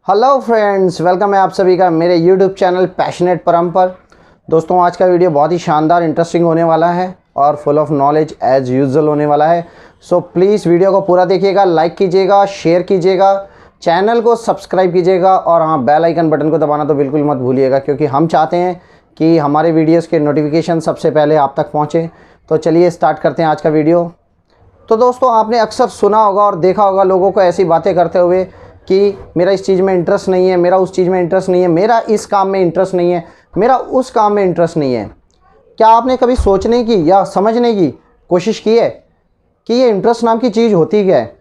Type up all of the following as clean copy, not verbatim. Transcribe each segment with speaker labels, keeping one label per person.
Speaker 1: Hello friends, welcome है आप सभी का मेरे यूट्यूब चैनल पैशनेट परम पर। दोस्तों, आज का वीडियो बहुत ही शानदार इंटरेस्टिंग होने वाला है और full of knowledge as usual होने वाला है। सो प्लीज़ वीडियो को पूरा देखिएगा, लाइक कीजिएगा, शेयर कीजिएगा, चैनल को सब्सक्राइब कीजिएगा और हाँ, बेल आइकन बटन को दबाना तो बिल्कुल मत भूलिएगा, क्योंकि हम चाहते हैं कि हमारे वीडियोज़ के नोटिफिकेशन सबसे पहले आप तक पहुँचे। तो चलिए स्टार्ट करते हैं आज का वीडियो। तो दोस्तों, आपने अक्सर सुना होगा और देखा होगा लोगों को ऐसी बातें करते हुए कि मेरा इस चीज़ में इंटरेस्ट नहीं है, मेरा उस चीज़ में इंटरेस्ट नहीं है, मेरा इस काम में इंटरेस्ट नहीं है, मेरा उस काम में इंटरेस्ट नहीं है। क्या आपने कभी सोचने की या समझने की कोशिश की है कि ये इंटरेस्ट नाम की चीज़ होती क्या है?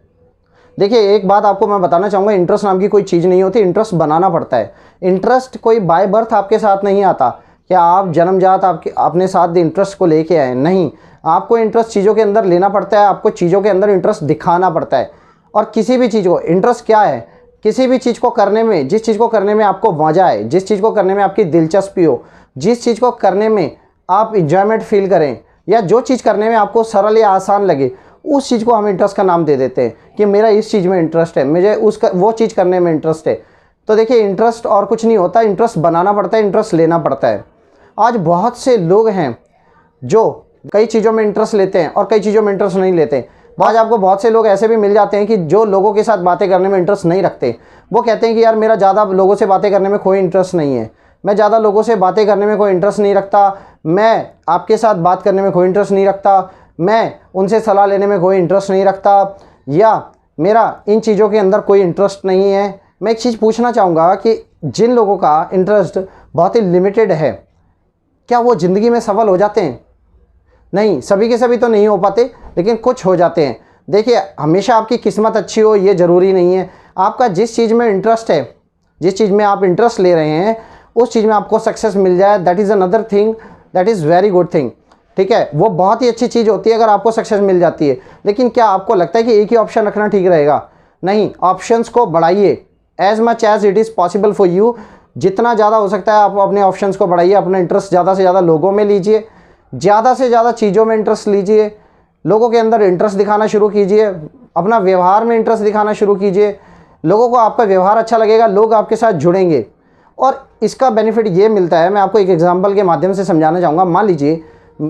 Speaker 1: देखिए, एक बात आपको मैं बताना चाहूँगा, इंटरेस्ट नाम की कोई चीज़ नहीं होती, इंटरेस्ट बनाना पड़ता है। इंटरेस्ट कोई बाय बर्थ आपके साथ नहीं आता, क्या आप जन्मजात आपके अपने साथ इंटरेस्ट को लेके आए? नहीं, आपको इंटरेस्ट चीज़ों के अंदर लेना पड़ता है, आपको चीज़ों के अंदर इंटरेस्ट दिखाना पड़ता है। और किसी भी चीज़ को, इंटरेस्ट क्या है? किसी भी चीज़ को करने में, जिस चीज़ को करने में आपको मज़ा आए, जिस चीज़ को करने में आपकी दिलचस्पी हो, जिस चीज़ को करने में आप इंजॉयमेंट फील करें, या जो चीज़ करने में आपको सरल या आसान लगे, उस चीज़ को हम इंटरेस्ट का नाम दे देते हैं कि मेरा इस चीज़ में इंटरेस्ट है, मुझे वो चीज़ करने में इंटरेस्ट है। तो देखिए, इंटरेस्ट और कुछ नहीं होता, इंटरेस्ट बनाना पड़ता है, इंटरेस्ट लेना पड़ता है। आज बहुत से लोग हैं जो कई चीज़ों में इंटरेस्ट लेते हैं और कई चीज़ों में इंटरेस्ट नहीं लेते। आज आपको बहुत से लोग ऐसे भी मिल जाते हैं कि जो लोगों के साथ बातें करने में इंटरेस्ट नहीं रखते। वो कहते हैं कि यार, मेरा ज़्यादा लोगों से बातें करने में कोई इंटरेस्ट नहीं है, मैं ज़्यादा लोगों से बातें करने में कोई इंटरेस्ट नहीं रखता, मैं आपके साथ बात करने में कोई इंटरेस्ट नहीं रखता, मैं उनसे सलाह लेने में कोई इंटरेस्ट नहीं रखता, या मेरा इन चीज़ों के अंदर कोई इंटरेस्ट नहीं है। मैं एक चीज़ पूछना चाहूँगा कि जिन लोगों का इंटरेस्ट बहुत ही लिमिटेड है, क्या वो ज़िंदगी में सफल हो जाते हैं? नहीं, सभी के सभी तो नहीं हो पाते, लेकिन कुछ हो जाते हैं। देखिए, हमेशा आपकी किस्मत अच्छी हो ये ज़रूरी नहीं है। आपका जिस चीज़ में इंटरेस्ट है, जिस चीज़ में आप इंटरेस्ट ले रहे हैं, उस चीज़ में आपको सक्सेस मिल जाए, that is another thing, that is very good thing. ठीक है, वो बहुत ही अच्छी चीज़ होती है अगर आपको सक्सेस मिल जाती है। लेकिन क्या आपको लगता है कि एक ही ऑप्शन रखना ठीक रहेगा? नहीं, ऑप्शंस को बढ़ाइए, as much as it is possible for you. जितना ज़्यादा हो सकता है आप अपने ऑप्शंस को बढ़ाइए, अपना इंटरेस्ट ज़्यादा से ज़्यादा लोगों में लीजिए, ज़्यादा से ज़्यादा चीज़ों में इंटरेस्ट लीजिए, लोगों के अंदर इंटरेस्ट दिखाना शुरू कीजिए, अपना व्यवहार में इंटरेस्ट दिखाना शुरू कीजिए। लोगों को आपका व्यवहार अच्छा लगेगा, लोग आपके साथ जुड़ेंगे और इसका बेनिफिट ये मिलता है। मैं आपको एक एग्जांपल के माध्यम से समझाना चाहूँगा। मान लीजिए,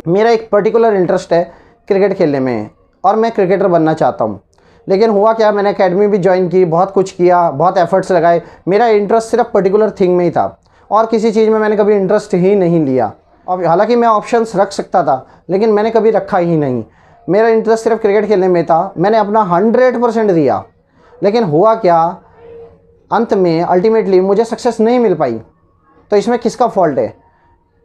Speaker 1: मेरा एक पर्टिकुलर इंटरेस्ट है क्रिकेट खेलने में और मैं क्रिकेटर बनना चाहता हूँ। लेकिन हुआ क्या, मैंने एकेडमी भी ज्वाइन की, बहुत कुछ किया, बहुत एफर्ट्स लगाए, मेरा इंटरेस्ट सिर्फ पर्टिकुलर थिंग में ही था और किसी चीज़ में मैंने कभी इंटरेस्ट ही नहीं लिया। अब हालांकि मैं ऑप्शंस रख सकता था, लेकिन मैंने कभी रखा ही नहीं। मेरा इंटरेस्ट सिर्फ क्रिकेट खेलने में था, मैंने अपना 100% दिया। लेकिन हुआ क्या, अंत में अल्टीमेटली मुझे सक्सेस नहीं मिल पाई। तो इसमें किसका फॉल्ट है?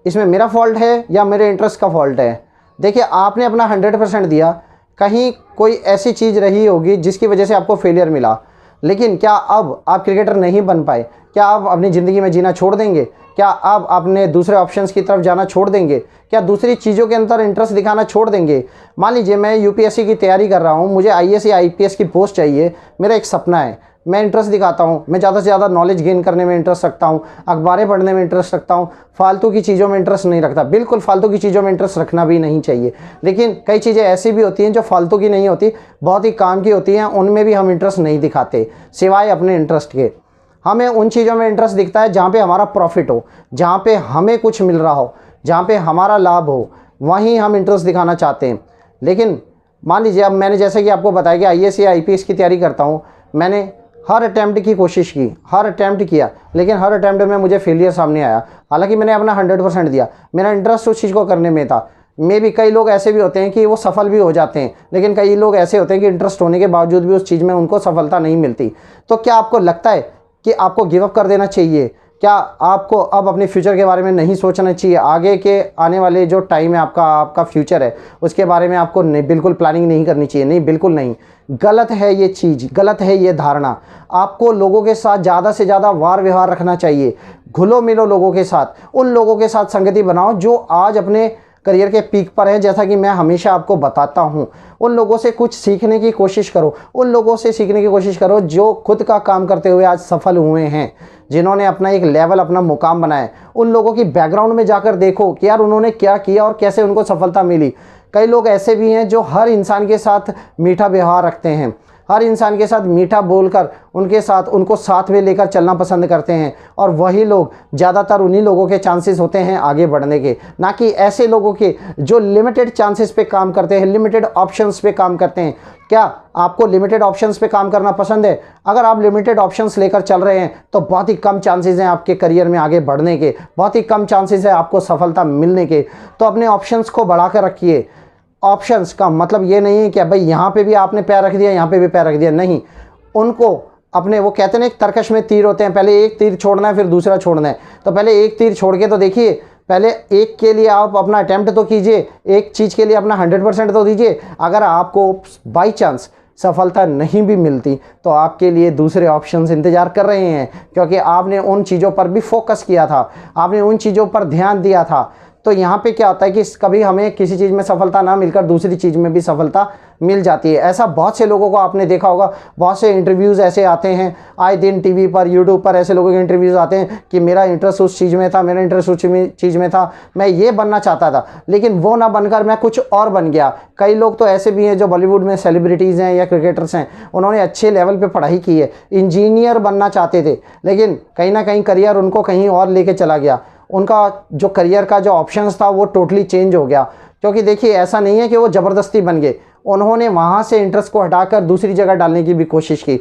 Speaker 1: इसमें मेरा फॉल्ट है या मेरे इंटरेस्ट का फॉल्ट है? देखिए, आपने अपना 100% दिया, कहीं कोई ऐसी चीज़ रही होगी जिसकी वजह से आपको फेलियर मिला। लेकिन क्या अब आप क्रिकेटर नहीं बन पाए? क्या आप अपनी ज़िंदगी में जीना छोड़ देंगे? क्या आप अपने दूसरे ऑप्शंस की तरफ जाना छोड़ देंगे? क्या दूसरी चीज़ों के अंदर इंटरेस्ट दिखाना छोड़ देंगे? मान लीजिए, मैं यूपीएससी की तैयारी कर रहा हूँ, मुझे आईएएस या आईपीएस की पोस्ट चाहिए, मेरा एक सपना है, मैं इंटरेस्ट दिखाता हूँ, मैं ज़्यादा से ज़्यादा नॉलेज गेन करने में इंटरेस्ट रखता हूँ, अखबारें पढ़ने में इंटरेस्ट रखता हूँ, फालतू की चीज़ों में इंटरेस्ट नहीं रखता। बिल्कुल फालतू की चीज़ों में इंटरेस्ट रखना भी नहीं चाहिए। लेकिन कई चीज़ें ऐसी भी होती हैं जो फालतू की नहीं होती, बहुत ही काम की होती हैं, उनमें भी हम इंटरेस्ट नहीं दिखाते सिवाय अपने इंटरेस्ट के। हमें उन चीज़ों में इंटरेस्ट दिखता है जहाँ पे हमारा प्रॉफिट हो, जहाँ पे हमें कुछ मिल रहा हो, जहाँ पे हमारा लाभ हो, वहीं हम इंटरेस्ट दिखाना चाहते हैं। लेकिन मान लीजिए, अब मैंने जैसे कि आपको बताया कि आईएएस या आईपीएस की तैयारी करता हूँ, मैंने हर अटैम्प्ट की कोशिश की, हर अटैम्प्ट किया, लेकिन हर अटैम्प्ट में मुझे फेलियर सामने आया। हालांकि मैंने अपना 100% दिया, मेरा इंटरेस्ट उस चीज़ को करने में था। मे भी कई लोग ऐसे भी होते हैं कि वो सफल भी हो जाते हैं, लेकिन कई लोग ऐसे होते हैं कि इंटरेस्ट होने के बावजूद भी उस चीज़ में उनको सफलता नहीं मिलती। तो क्या आपको लगता है कि आपको गिव अप कर देना चाहिए? क्या आपको अब अपने फ्यूचर के बारे में नहीं सोचना चाहिए? आगे के आने वाले जो टाइम है, आपका फ्यूचर है, उसके बारे में आपको बिल्कुल प्लानिंग नहीं करनी चाहिए? नहीं, बिल्कुल नहीं। गलत है ये चीज़, गलत है ये धारणा। आपको लोगों के साथ ज़्यादा से ज़्यादा वार व्यवहार रखना चाहिए, घुलो मिलो लोगों के साथ, उन लोगों के साथ संगति बनाओ जो आज अपने करियर के पीक पर है। जैसा कि मैं हमेशा आपको बताता हूँ, उन लोगों से कुछ सीखने की कोशिश करो, उन लोगों से सीखने की कोशिश करो जो खुद का काम करते हुए आज सफल हुए हैं, जिन्होंने अपना एक लेवल, अपना मुकाम बनाया। उन लोगों की बैकग्राउंड में जाकर देखो कि यार उन्होंने क्या किया और कैसे उनको सफलता मिली। कई लोग ऐसे भी हैं जो हर इंसान के साथ मीठा व्यवहार रखते हैं, हर इंसान के साथ मीठा बोलकर उनको साथ में लेकर चलना पसंद करते हैं, और वही लोग ज़्यादातर उन्हीं लोगों के चांसेस होते हैं आगे बढ़ने के, ना कि ऐसे लोगों के जो लिमिटेड चांसेस पे काम करते हैं, लिमिटेड ऑप्शंस पे काम करते हैं। क्या आपको लिमिटेड ऑप्शंस पे काम करना पसंद है? अगर आप लिमिटेड ऑप्शंस लेकर चल रहे हैं तो बहुत ही कम चांसेस हैं आपके करियर में आगे बढ़ने के, बहुत ही कम चांसेस है आपको सफलता मिलने के। तो अपने ऑप्शंस को बढ़ा कर रखिए। ऑप्शंस का मतलब ये नहीं है कि भाई यहाँ पे भी आपने पैर रख दिया, यहाँ पे भी पैर रख दिया, नहीं। उनको अपने, वो कहते हैं ना एक तरकश में तीर होते हैं, पहले एक तीर छोड़ना है फिर दूसरा छोड़ना है। तो पहले एक तीर छोड़ के तो देखिए, पहले एक के लिए आप अपना अटेम्प्ट तो कीजिए, एक चीज़ के लिए अपना 100% तो दीजिए। अगर आपको बाई चांस सफलता नहीं भी मिलती तो आपके लिए दूसरे ऑप्शंस इंतज़ार कर रहे हैं, क्योंकि आपने उन चीज़ों पर भी फोकस किया था, आपने उन चीज़ों पर ध्यान दिया था। तो यहाँ पे क्या होता है कि कभी हमें किसी चीज़ में सफलता ना मिलकर दूसरी चीज़ में भी सफलता मिल जाती है। ऐसा बहुत से लोगों को आपने देखा होगा, बहुत से इंटरव्यूज़ ऐसे आते हैं आए दिन टीवी पर, यूट्यूब पर ऐसे लोगों के इंटरव्यूज़ आते हैं कि मेरा इंटरेस्ट उस चीज़ में था, मेरा इंटरेस्ट उस चीज़ में था, मैं ये बनना चाहता था, लेकिन वो ना बनकर मैं कुछ और बन गया। कई लोग तो ऐसे भी हैं जो बॉलीवुड में सेलिब्रिटीज़ हैं या क्रिकेटर्स हैं, उन्होंने अच्छे लेवल पर पढ़ाई की है, इंजीनियर बनना चाहते थे, लेकिन कहीं ना कहीं करियर उनको कहीं और लेके चला गया। उनका जो करियर का जो ऑप्शंस था वो टोटली चेंज हो गया। क्योंकि देखिए, ऐसा नहीं है कि वो ज़बरदस्ती बन गए, उन्होंने वहाँ से इंटरेस्ट को हटाकर दूसरी जगह डालने की भी कोशिश की,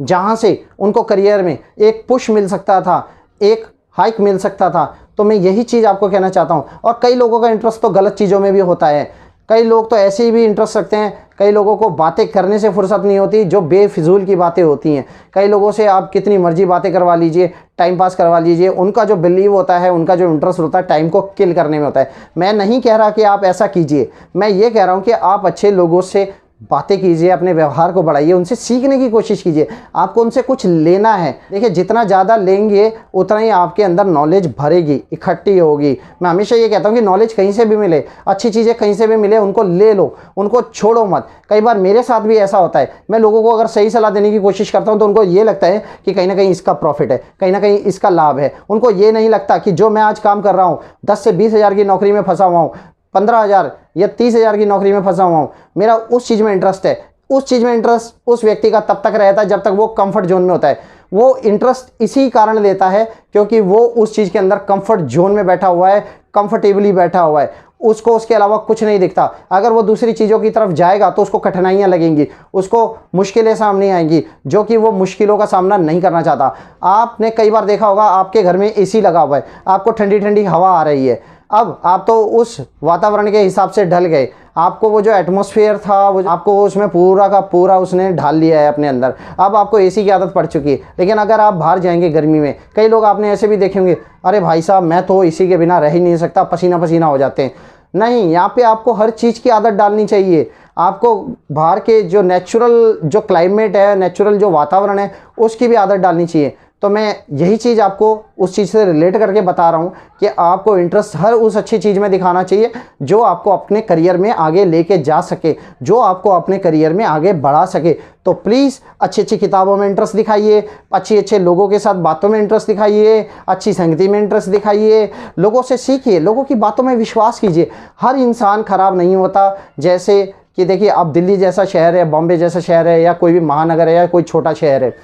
Speaker 1: जहाँ से उनको करियर में एक पुश मिल सकता था, एक हाइक मिल सकता था। तो मैं यही चीज़ आपको कहना चाहता हूँ। और कई लोगों का इंटरेस्ट तो गलत चीज़ों में भी होता है, कई लोग तो ऐसे ही भी इंटरेस्ट रखते हैं। कई लोगों को बातें करने से फुर्सत नहीं होती, जो बेफिजूल की बातें होती हैं। कई लोगों से आप कितनी मर्जी बातें करवा लीजिए, टाइम पास करवा लीजिए, उनका जो बिलीव होता है, उनका जो इंटरेस्ट होता है टाइम को किल करने में होता है। मैं नहीं कह रहा कि आप ऐसा कीजिए, मैं ये कह रहा हूँ कि आप अच्छे लोगों से बातें कीजिए, अपने व्यवहार को बढ़ाइए, उनसे सीखने की कोशिश कीजिए। आपको उनसे कुछ लेना है। देखिए, जितना ज़्यादा लेंगे उतना ही आपके अंदर नॉलेज भरेगी, इकट्ठी होगी। मैं हमेशा ये कहता हूँ कि नॉलेज कहीं से भी मिले, अच्छी चीज़ें कहीं से भी मिले, उनको ले लो, उनको छोड़ो मत। कई बार मेरे साथ भी ऐसा होता है, मैं लोगों को अगर सही सलाह देने की कोशिश करता हूँ तो उनको ये लगता है कि कहीं ना कहीं इसका प्रॉफिट है, कहीं ना कहीं इसका लाभ है। उनको ये नहीं लगता कि जो मैं आज काम कर रहा हूँ, 10 से 20 हज़ार की नौकरी में फंसा हुआ हूँ, 15,000 या 30,000 की नौकरी में फंसा हुआ हूँ, मेरा उस चीज़ में इंटरेस्ट है। उस चीज़ में इंटरेस्ट उस व्यक्ति का तब तक रहता है जब तक वो कंफर्ट जोन में होता है। वो इंटरेस्ट इसी कारण लेता है क्योंकि वो उस चीज़ के अंदर कंफर्ट जोन में बैठा हुआ है, कंफर्टेबली बैठा हुआ है, उसको उसके अलावा कुछ नहीं दिखता। अगर वो दूसरी चीज़ों की तरफ जाएगा तो उसको कठिनाइयाँ लगेंगी, उसको मुश्किलें सामने आएंगी, जो कि वो मुश्किलों का सामना नहीं करना चाहता। आपने कई बार देखा होगा, आपके घर में एसी लगा हुआ है, आपको ठंडी ठंडी हवा आ रही है। अब आप तो उस वातावरण के हिसाब से ढल गए, आपको वो जो एटमॉस्फेयर था वो आपको उसमें पूरा का पूरा उसने ढाल लिया है अपने अंदर। अब आपको एसी की आदत पड़ चुकी है। लेकिन अगर आप बाहर जाएंगे गर्मी में, कई लोग आपने ऐसे भी देखे होंगे, अरे भाई साहब मैं तो एसी के बिना रह ही नहीं सकता, पसीना पसीना हो जाते हैं। नहीं, यहाँ पे आपको हर चीज़ की आदत डालनी चाहिए। आपको बाहर के जो नेचुरल जो क्लाइमेट है, नेचुरल जो वातावरण है, उसकी भी आदत डालनी चाहिए। तो मैं यही चीज़ आपको उस चीज़ से रिलेट करके बता रहा हूँ कि आपको इंटरेस्ट हर उस अच्छी चीज़ में दिखाना चाहिए जो आपको अपने करियर में आगे लेके जा सके, जो आपको अपने करियर में आगे बढ़ा सके। तो प्लीज़ अच्छी अच्छी किताबों में इंटरेस्ट दिखाइए, अच्छे लोगों के साथ बातों में इंटरेस्ट दिखाइए, अच्छी संगति में इंटरेस्ट दिखाइए, लोगों से सीखिए, लोगों की बातों में विश्वास कीजिए। हर इंसान ख़राब नहीं होता। जैसे कि देखिए, अब दिल्ली जैसा शहर है, बॉम्बे जैसा शहर है, या कोई भी महानगर है, या कोई छोटा शहर है।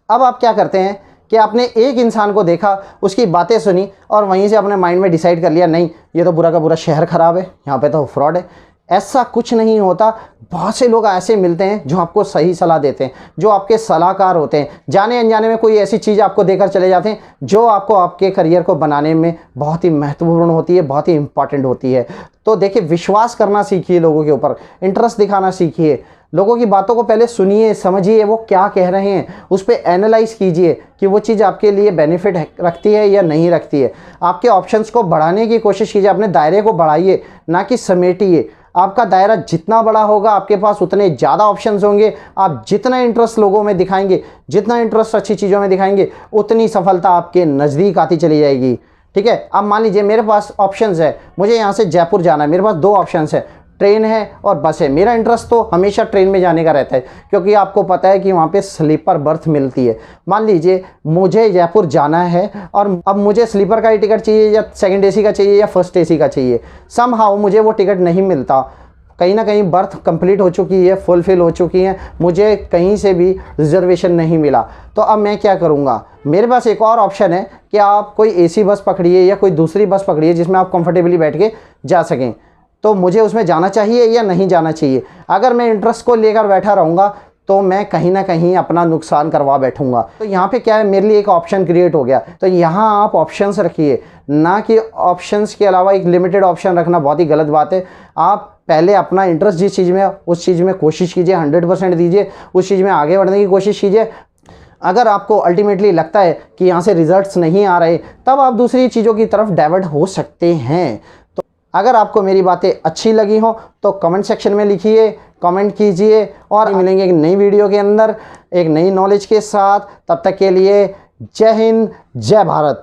Speaker 1: अब आप क्या करते हैं कि आपने एक इंसान को देखा, उसकी बातें सुनी और वहीं से अपने माइंड में डिसाइड कर लिया, नहीं ये तो पूरा का पूरा शहर ख़राब है, यहाँ पे तो फ्रॉड है। ऐसा कुछ नहीं होता। बहुत से लोग ऐसे मिलते हैं जो आपको सही सलाह देते हैं, जो आपके सलाहकार होते हैं। जाने अनजाने में कोई ऐसी चीज़ आपको देकर चले जाते हैं जो आपको आपके करियर को बनाने में बहुत ही महत्वपूर्ण होती है, बहुत ही इंपॉर्टेंट होती है। तो देखिए, विश्वास करना सीखिए, लोगों के ऊपर इंटरेस्ट दिखाना सीखिए, लोगों की बातों को पहले सुनिए, समझिए वो क्या कह रहे हैं, उस पर एनालाइज कीजिए कि वो चीज़ आपके लिए बेनिफिट रखती है या नहीं रखती है। आपके ऑप्शंस को बढ़ाने की कोशिश कीजिए, अपने दायरे को बढ़ाइए, ना कि समेटिए। आपका दायरा जितना बड़ा होगा, आपके पास उतने ज़्यादा ऑप्शंस होंगे। आप जितना इंटरेस्ट लोगों में दिखाएंगे, जितना इंटरेस्ट अच्छी चीज़ों में दिखाएंगे, उतनी सफलता आपके नज़दीक आती चली जाएगी। ठीक है, अब मान लीजिए मेरे पास ऑप्शंस है, मुझे यहाँ से जयपुर जाना है, मेरे पास 2 ऑप्शंस है, ट्रेन है और बस है। मेरा इंटरेस्ट तो हमेशा ट्रेन में जाने का रहता है, क्योंकि आपको पता है कि वहाँ पे स्लीपर बर्थ मिलती है। मान लीजिए मुझे जयपुर जाना है और अब मुझे स्लीपर का ही टिकट चाहिए, या सेकंड एसी का चाहिए, या फर्स्ट एसी का चाहिए। समहाउ मुझे वो टिकट नहीं मिलता, कहीं ना कहीं बर्थ कंप्लीट हो चुकी है, फुलफ़िल हो चुकी है, मुझे कहीं से भी रिजर्वेशन नहीं मिला। तो अब मैं क्या करूँगा? मेरे पास एक और ऑप्शन है कि आप कोई एसी बस पकड़िए या कोई दूसरी बस पकड़िए जिसमें आप कंफर्टेबली बैठ के जा सकें। तो मुझे उसमें जाना चाहिए या नहीं जाना चाहिए? अगर मैं इंटरेस्ट को लेकर बैठा रहूँगा तो मैं कहीं ना कहीं अपना नुकसान करवा बैठूंगा। तो यहाँ पे क्या है, मेरे लिए एक ऑप्शन क्रिएट हो गया। तो यहाँ आप ऑप्शंस रखिए, ना कि ऑप्शंस के अलावा एक लिमिटेड ऑप्शन रखना बहुत ही गलत बात है। आप पहले अपना इंटरेस्ट जिस चीज़ में है उस चीज़ में कोशिश कीजिए, 100% दीजिए, उस चीज़ में आगे बढ़ने की कोशिश कीजिए। अगर आपको अल्टीमेटली लगता है कि यहाँ से रिजल्ट्स नहीं आ रहे, तब आप दूसरी चीज़ों की तरफ डाइवर्ट हो सकते हैं। तो अगर आपको मेरी बातें अच्छी लगी हो तो कमेंट सेक्शन में लिखिए, कमेंट कीजिए, और मिलेंगे एक नई वीडियो के अंदर एक नई नॉलेज के साथ। तब तक के लिए जय हिंद, जय भारत।